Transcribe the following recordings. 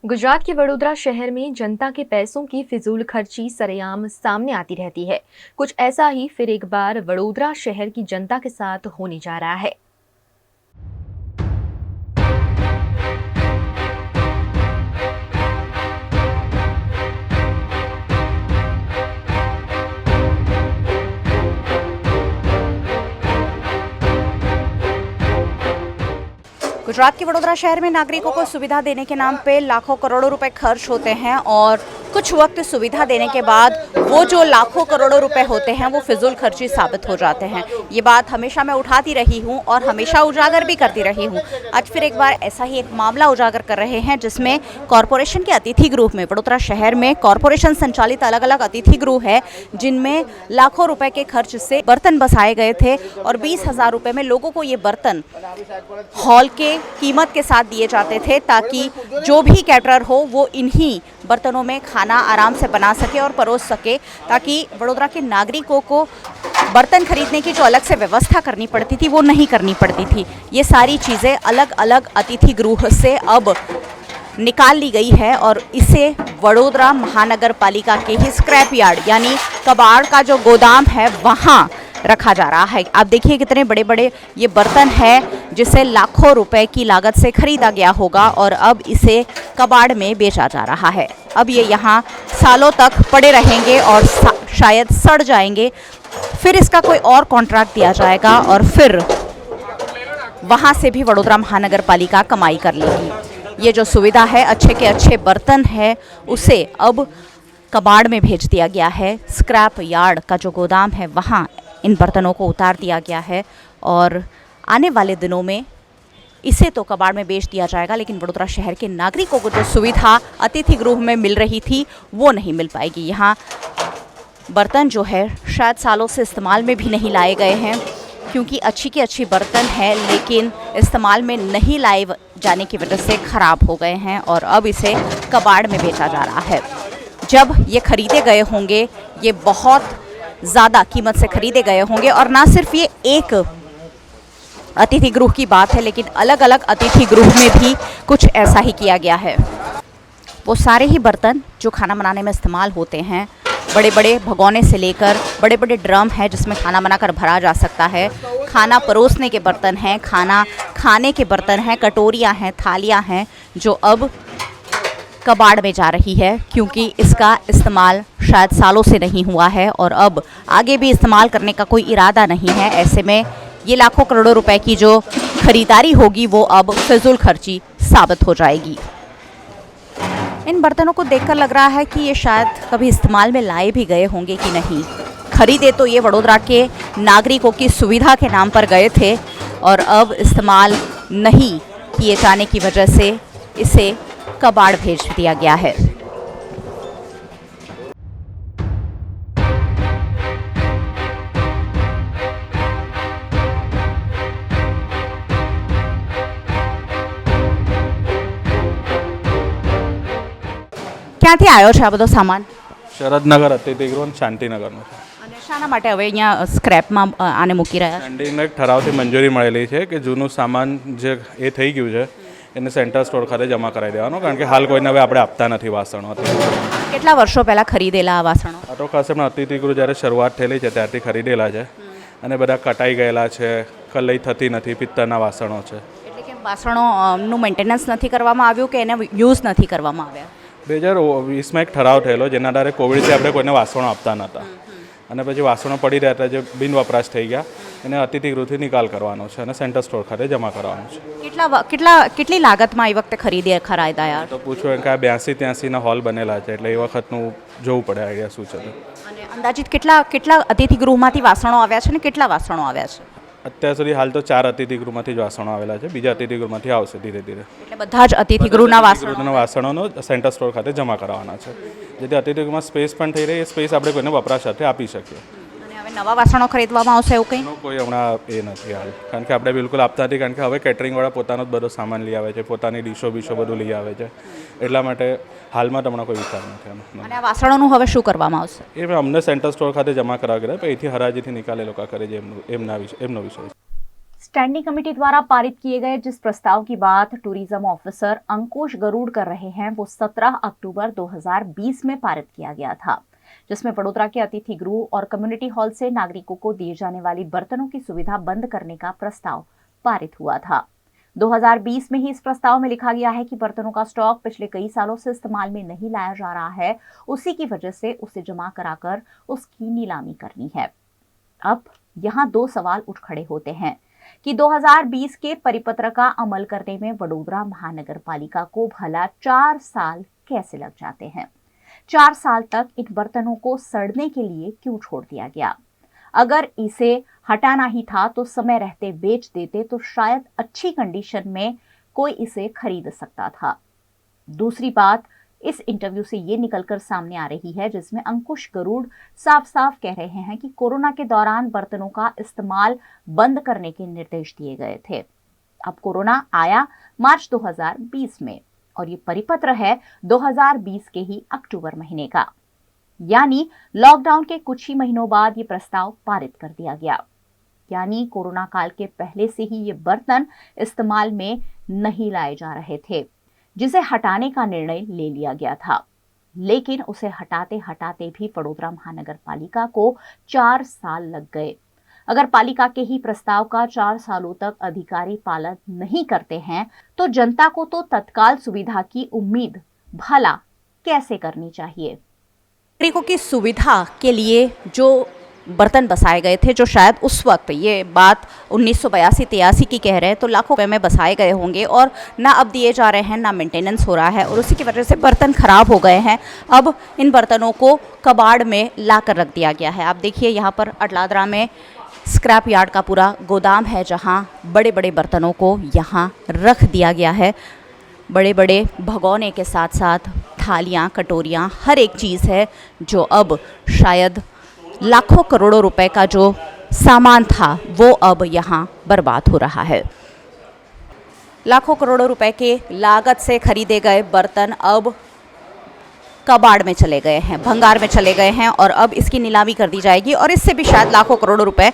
गुजरात के वडोदरा शहर में जनता के पैसों की फिजूल खर्ची सरेआम सामने आती रहती है। कुछ ऐसा ही फिर एक बार वडोदरा शहर की जनता के साथ होने जा रहा है। गुजरात के वडोदरा शहर में नागरिकों को सुविधा देने के नाम पे लाखों करोड़ों रुपए खर्च होते हैं और कुछ वक्त सुविधा देने के बाद वो जो लाखों करोड़ों रुपए होते हैं वो फिजूल खर्ची साबित हो जाते हैं। ये बात हमेशा मैं उठाती रही हूँ और हमेशा उजागर भी करती रही हूँ। आज फिर एक बार ऐसा ही एक मामला उजागर कर रहे हैं जिसमें कॉरपोरेशन के अतिथि गृह में, वडोदरा शहर में कॉरपोरेशन संचालित अलग अलग अतिथि गृह है जिनमें लाखों रुपए के खर्च से बर्तन बसाए गए थे और 20,000 रुपए में लोगों को ये बर्तन हॉल के कीमत के साथ दिए जाते थे ताकि जो भी कैटरर हो वो इन्हीं बर्तनों में खाना आराम से बना सके और परोस सके, ताकि वडोदरा के नागरिकों को बर्तन खरीदने की जो अलग से व्यवस्था करनी पड़ती थी वो नहीं करनी पड़ती थी। ये सारी चीज़ें अलग अलग अतिथि गृह से अब निकाल ली गई है और इसे वडोदरा महानगर पालिका के ही स्क्रैप यार्ड यानी कबाड़ का जो गोदाम है वहाँ रखा जा रहा है। आप देखिए कितने बड़े बड़े ये बर्तन है जिसे लाखों रुपए की लागत से खरीदा गया होगा और अब इसे कबाड़ में बेचा जा रहा है। अब ये यहाँ सालों तक पड़े रहेंगे और शायद सड़ जाएंगे, फिर इसका कोई और कॉन्ट्रैक्ट दिया जाएगा और फिर वहाँ से भी वडोदरा महानगर पालिका कमाई कर लेगी। ये जो सुविधा है, अच्छे के अच्छे बर्तन है, उसे अब कबाड़ में भेज दिया गया है। स्क्रैप यार्ड का जो गोदाम है वहाँ इन बर्तनों को उतार दिया गया है और आने वाले दिनों में इसे तो कबाड़ में बेच दिया जाएगा, लेकिन वडोदरा शहर के नागरिकों को जो सुविधा अतिथि गृह में मिल रही थी वो नहीं मिल पाएगी। यहाँ बर्तन जो है शायद सालों से इस्तेमाल में भी नहीं लाए गए हैं क्योंकि अच्छी की अच्छी बर्तन है लेकिन इस्तेमाल में नहीं लाए जाने की वजह से ख़राब हो गए हैं और अब इसे कबाड़ में बेचा जा रहा है। जब ये खरीदे गए होंगे ये बहुत ज़्यादा कीमत से खरीदे गए होंगे और ना सिर्फ ये एक अतिथि गृह की बात है लेकिन अलग अलग अतिथि गृह में भी कुछ ऐसा ही किया गया है। वो सारे ही बर्तन जो खाना बनाने में इस्तेमाल होते हैं, बड़े बड़े भगोने से लेकर बड़े बड़े ड्रम हैं जिसमें खाना बनाकर भरा जा सकता है, खाना परोसने के बर्तन हैं, खाना खाने के बर्तन हैं, कटोरियाँ हैं, थालियाँ हैं, जो अब कबाड़ में जा रही है क्योंकि इसका इस्तेमाल शायद सालों से नहीं हुआ है और अब आगे भी इस्तेमाल करने का कोई इरादा नहीं है। ऐसे में ये लाखों करोड़ों रुपए की जो खरीदारी होगी वो अब फिजूल खर्ची साबित हो जाएगी। इन बर्तनों को देखकर लग रहा है कि ये शायद कभी इस्तेमाल में लाए भी गए होंगे कि नहीं। खरीदे तो ये वडोदरा के नागरिकों की सुविधा के नाम पर गए थे और अब इस्तेमाल नहीं किए जाने की वजह से इसे कबाड़ भेज दिया गया है। ક્યાંથી આવ્યો છે આ બધો સામાન? શરદનગર અતિથિ ગૃહ શાંતિનગરનો છે અને શાના માટે હવે અહીંયા સ્ક્રેપમાં આને મૂકી રહ્યા છે? એન્ડિંગને એક ઠરાવથી મંજૂરી મળેલી છે કે જૂનું સામાન જે એ થઈ ગયું છે એને સેન્ટર સ્ટોર ખાતે જમા કરાવી દેવાનો, કારણ કે હાલ કોઈને હવે આપણે આપતા નથી વાસણો. કેટલા વર્ષો પહેલાં ખરીદેલા આ વાસણો? આ તો ખાસ એમના અતિથિ ગૃહ જ્યારે શરૂઆત થયેલી છે ત્યારથી ખરીદેલા છે અને બધા કટાઈ ગયેલા છે, કલઈ થતી નથી, પિત્તળના વાસણો છે. એટલે કે વાસણોનું મેન્ટેનન્સ નથી કરવામાં આવ્યું કે એને યુઝ નથી કરવામાં આવ્યા? 2020માં એક ઠરાવ થયેલો જેના આધારે કોવિડથી આપણે કોઈને વાસણો આપતા નહોતા અને પછી વાસણો પડી રહ્યા હતા જે બિન વપરાશ થઈ ગયા એને અતિથિ ગૃહથી નિકાલ કરવાનો છે અને સેન્ટર સ્ટોર ખાતે જમા કરવાનો છે. કેટલી લાગતમાં એ વખતે ખરીદાયા? તો પૂછો એમ કે આ 82-83ના હોલ બનેલા છે એટલે એ વખતનું જોવું પડે આઈડિયા શું છે. અને અંદાજિત કેટલા અતિથિ ગૃહમાંથી વાસણો આવ્યા છે ને કેટલા વાસણો આવ્યા છે? અત્યાર સુધી હાલ તો 4 અતિથિ ગૃહમાંથી જ વાસણો આવેલા છે, બીજા અતિથિ ગૃહમાંથી આવશે ધીરે ધીરે. એટલે બધા જ અતિથિ ગૃહના વાસણોનો સેન્ટર સ્ટોર ખાતે જમા કરાવવાના છે જેથી અતિથિ ગૃહમાં સ્પેસ પણ થઈ રહી, એ સ્પેસ આપણે કોઈને વપરાશ સાથે આપી શકીએ. અને હવે નવા વાસણો ખરીદવામાં આવશે એવું કંઈ? કોઈ હમણાં એ નથી હાલ, કારણ કે આપણે બિલકુલ આપતા નથી, કારણ કે હવે કેટરિંગવાળા પોતાનો જ બધો સામાન લઈ આવે છે, પોતાની ડીશો બધું લઈ આવે છે, એટલા માટે હાલમાં તો હમણાં કોઈ વિચાર નથી. અને આ વાસણોનું હવે શું કરવામાં આવશે? એ અમને સેન્ટર સ્ટોર ખાતે જમા કરાવી ગયા, પણ એથી હરાજીથી નિકાલ એ લોકો કરે છે એમનો વિષય. स्टैंडिंग कमेटी द्वारा पारित किए गए जिस प्रस्ताव की बात टूरिज्म ऑफिसर अंकुश गरुड़ कर रहे हैं वो 17 अक्टूबर 2020 में पारित किया गया था, जिसमें वडोदरा के अतिथि गृह और कम्युनिटी हॉल से नागरिकों को दिए जाने वाली बर्तनों की सुविधा बंद करने का प्रस्ताव पारित हुआ था। 2020 में ही इस प्रस्ताव में लिखा गया है कि बर्तनों का स्टॉक पिछले कई सालों से इस्तेमाल में नहीं लाया जा रहा है, उसी की वजह से उसे जमा कराकर उसकी नीलामी करनी है। अब यहाँ दो सवाल उठ खड़े होते हैं कि 2020 के परिपत्र का अमल करने में वडोदरा महानगर पालिका को भला 4 साल कैसे लग जाते हैं। 4 साल तक इन बर्तनों को सड़ने के लिए क्यों छोड़ दिया गया? अगर इसे हटाना ही था तो समय रहते बेच देते तो शायद अच्छी कंडीशन में कोई इसे खरीद सकता था। दूसरी बात, इस इंटरव्यू से ये निकलकर सामने आ रही है जिसमें अंकुश गरुड़ साफ साफ कह रहे हैं कि कोरोना के दौरान बर्तनों का इस्तेमाल बंद करने के निर्देश दिए गए थे। अब कोरोना आया मार्च 2020 में और ये परिपत्र है 2020 के ही अक्टूबर महीने का, यानी लॉकडाउन के कुछ ही महीनों बाद ये प्रस्ताव पारित कर दिया गया। यानी कोरोना काल के पहले से ही ये बर्तन इस्तेमाल में नहीं लाए जा रहे थे, जिसे हटाने का निर्णय ले लिया गया था। लेकिन उसे हटाते हटाते भी वडोदरा महानगर पालिका को 4 साल लग गए। अगर पालिका के ही प्रस्ताव का 4 सालों तक अधिकारी पालन नहीं करते हैं तो जनता को तो तत्काल सुविधा की उम्मीद भला कैसे करनी चाहिए। नागरिकों की सुविधा के लिए जो बर्तन बसाए गए थे, जो शायद उस वक्त, ये बात 1982-83 की कह रहे हैं, तो लाखों रुपए में बसाए गए होंगे और ना अब दिए जा रहे हैं, ना मेंटेनेंस हो रहा है और उसी की वजह से बर्तन खराब हो गए हैं। अब इन बर्तनों को कबाड़ में ला कर रख दिया गया है। आप देखिए यहाँ पर अटलादरा में स्क्रैप यार्ड का पूरा गोदाम है जहाँ बड़े बड़े बर्तनों को यहाँ रख दिया गया है। बड़े बड़े भगोने के साथ साथ थालियाँ, कटोरियाँ, हर एक चीज़ है जो अब शायद लाखों करोड़ों रुपए का जो सामान था वो अब यहाँ बर्बाद हो रहा है। लाखों करोड़ों रुपए के लागत से खरीदे गए बर्तन अब कबाड़ में चले गए हैं, भंगार में चले गए हैं और अब इसकी नीलामी कर दी जाएगी और इससे भी शायद लाखों करोड़ों रुपए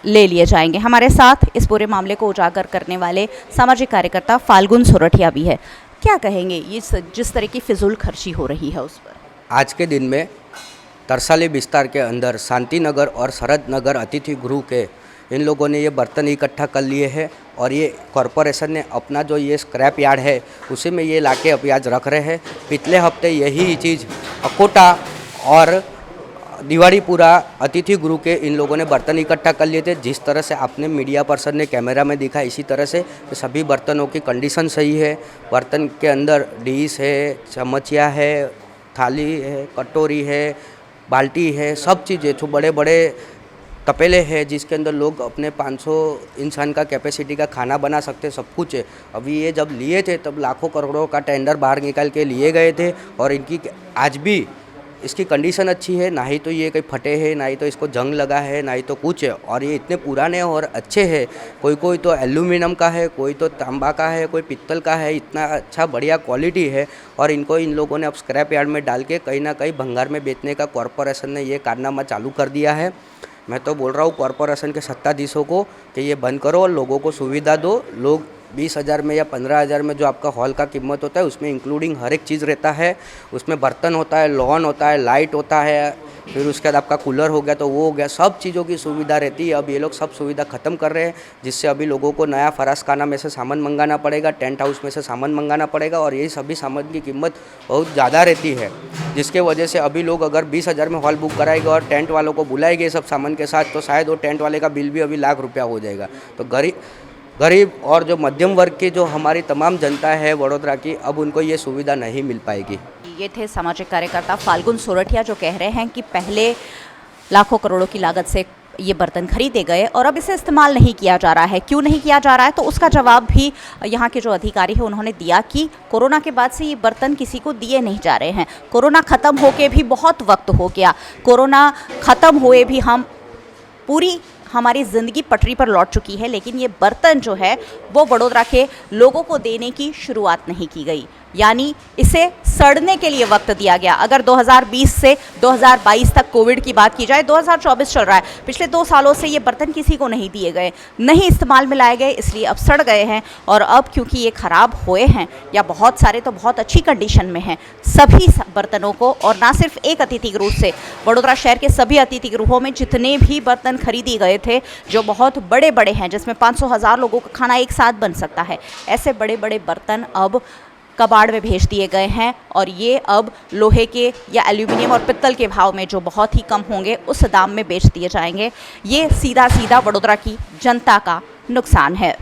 ले लिए जाएंगे। हमारे साथ इस पूरे मामले को उजागर करने वाले सामाजिक कार्यकर्ता फाल्गुन सोरठिया भी है। क्या कहेंगे इस जिस तरह की फिजूल खर्ची हो रही है उस पर? आज के दिन में तरसाली विस्तार के अंदर शांति नगर और शरद नगर अतिथि गृह के इन लोगों ने ये बर्तन इकट्ठा कर लिए हैं और ये कॉरपोरेशन ने अपना जो ये स्क्रैप यार्ड है उसी में ये लाके अभी आज रख रहे हैं। पिछले हफ्ते यही चीज़ अकोटा और दिवाड़ीपुरा अतिथि गृह के इन लोगों ने बर्तन इकट्ठा कर लिए थे। जिस तरह से आपने मीडिया पर्सन ने कैमरा में दिखा, इसी तरह से सभी बर्तनों की कंडीशन सही है। बर्तन के अंदर डिश है, चम्मचिया है, थाली है, कटोरी है, बाल्टी है, सब चीज़ें जो बड़े बड़े तपेले हैं जिसके अंदर लोग अपने 500 इंसान का कैपेसिटी का खाना बना सकते, सब कुछ है। अभी ये जब लिए थे तब लाखों करोड़ों का टेंडर बाहर निकाल के लिए गए थे और इनकी आज भी इसकी कंडीशन अच्छी है, ना ही तो ये कहीं फटे हैं, ना ही तो इसको जंग लगा है, ना ही तो कुछ है। और ये इतने पुराने और अच्छे हैं, कोई तो एल्यूमिनियम का है, कोई तो तांबा का है, कोई पित्तल का है, इतना अच्छा बढ़िया क्वालिटी है और इनको इन लोगों ने अब स्क्रैप यार्ड में डाल के कहीं ना कहीं भंगार में बेचने का कॉरपोरेशन ने ये कारनामा चालू कर दिया है। मैं तो बोल रहा हूँ कॉरपोरेशन के सत्ताधीशों को कि ये बंद करो और लोगों को सुविधा दो। लोग 20,000 में या 15,000 में जो आपका हॉल का कीमत होता है उसमें इंक्लूडिंग हर एक चीज़ रहता है। उसमें बर्तन होता है, लॉन होता है, लाइट होता है, फिर उसके बाद आपका कूलर हो गया तो वो हो गया, सब चीज़ों की सुविधा रहती है। अब ये लोग सब सुविधा ख़त्म कर रहे हैं जिससे अभी लोगों को नया फरासखाना में से सामान मंगाना पड़ेगा, टेंट हाउस में से सामान मंगाना पड़ेगा और ये सभी सामान की कीमत बहुत ज़्यादा रहती है, जिसके वजह से अभी लोग अगर 20,000 में हॉल बुक कराएंगे और टेंट वालों को बुलाएंगे सब सामान के साथ तो शायद वो टेंट वाले का बिल भी अभी लाख रुपया हो जाएगा। तो गरीब और जो मध्यम वर्ग की जो हमारी तमाम जनता है वडोदरा की, अब उनको ये सुविधा नहीं मिल पाएगी। ये थे सामाजिक कार्यकर्ता फाल्गुन सोरठिया जो कह रहे हैं कि पहले लाखों करोड़ों की लागत से ये बर्तन खरीदे गए और अब इसे इस्तेमाल नहीं किया जा रहा है। क्यों नहीं किया जा रहा है तो उसका जवाब भी यहाँ के जो अधिकारी हैं उन्होंने दिया कि कोरोना के बाद से ये बर्तन किसी को दिए नहीं जा रहे हैं। कोरोना ख़त्म होके भी बहुत वक्त हो गया, कोरोना ख़त्म हुए भी हमारी ज़िंदगी पटरी पर लौट चुकी है, लेकिन ये बर्तन जो है वो वडोदरा के लोगों को देने की शुरुआत नहीं की गई। यानी इसे सड़ने के लिए वक्त दिया गया। अगर 2020 से 2022 तक कोविड की बात की जाए, 2024 चल रहा है, पिछले 2 सालों से ये बर्तन किसी को नहीं दिए गए, नहीं इस्तेमाल में लाए गए, इसलिए अब सड़ गए हैं। और अब क्योंकि ये ख़राब हुए हैं या बहुत सारे तो बहुत अच्छी कंडीशन में हैं, सभी बर्तनों को, और ना सिर्फ एक अतिथि गृह से, वडोदरा शहर के सभी अतिथि गृहों में जितने भी बर्तन खरीदी गए थे जो बहुत बड़े बड़े हैं, जिसमें 500,000 लोगों का खाना एक साथ बन सकता है, ऐसे बड़े बड़े बर्तन अब कबाड़ में भेज दिए गए हैं। और ये अब लोहे के या एल्यूमिनियम और पित्तल के भाव में जो बहुत ही कम होंगे उस दाम में बेच दिए जाएंगे। ये सीधा सीधा वडोदरा की जनता का नुकसान है।